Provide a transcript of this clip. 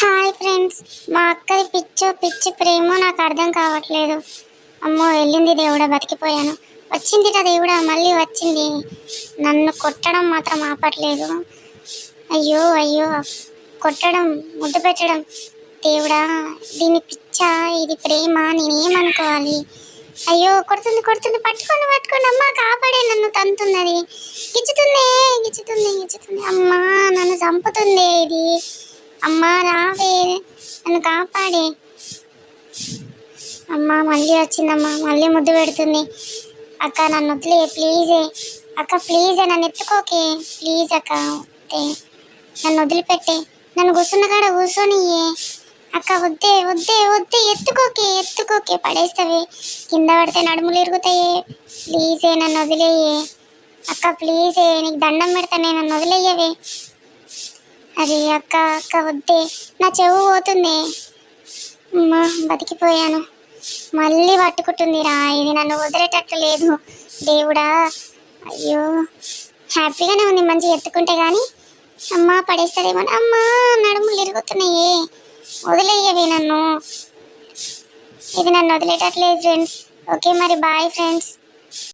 Hi friends, మా అక్కది పిచ్చి ప్రేమో నాకు అర్థం కావట్లేదు. అమ్మో వెళ్ళింది దేవుడా, బతికిపోయాను. వచ్చిందిట దేవుడా, మళ్ళీ వచ్చింది. నన్ను కొట్టడం మాత్రం ఆపట్లేదు. అయ్యో అయ్యో, కొట్టడం, ముద్దు పెట్టడం. దేవుడా, దీని పిచ్చా, ఇది ప్రేమ, నేనేమనుకోవాలి? అయ్యో కొడుతుంది కొడుతుంది, పట్టుకోండి పట్టుకోండి, అమ్మ కాపాడే, నన్ను తంతున్నది, గిచ్చుతుంది గిచ్చుతుంది గిచ్చుతుంది. అమ్మా నన్ను చంపుతుంది ఇది. అమ్మా రావే, నన్ను కాపాడే. అమ్మ మళ్ళీ వచ్చిందమ్మా, మళ్ళీ ముద్దు పెడుతుంది. అక్క నన్ను వదిలే ప్లీజే, అక్క ప్లీజే, నన్ను ఎత్తుకోకే ప్లీజ్ అక్క, నన్ను వదిలిపెట్టే, నన్ను కూర్చున్న కాడ కూర్చొనియే అక్క, వద్దే వద్దే వద్దే, ఎత్తుకోకే పడేస్తావే, కింద పడితే నడుములు ఇరుగుతాయే, ప్లీజే నన్ను వదిలేయే అక్క, ప్లీజే నీకు దండం పెడతానే, నన్ను వదిలేయవే. అరే అక్క అక్క వద్దే, నా చెవు పోతుంది. అమ్మా బతికిపోయాను. మళ్ళీ పట్టుకుంటుంది రా, ఇది నన్ను వదిలేటట్టు లేదు దేవుడా. అయ్యో హ్యాపీగానే ఉంది, మంచిగా ఎత్తుకుంటే కానీ. అమ్మ పడేస్తారేమో, అమ్మా నడుములు ఇరుగుతున్నాయే, వదిలేయవే నన్ను, ఇది నన్ను వదిలేటట్లేదు ఫ్రెండ్స్. ఓకే మరి బాయ్ ఫ్రెండ్స్.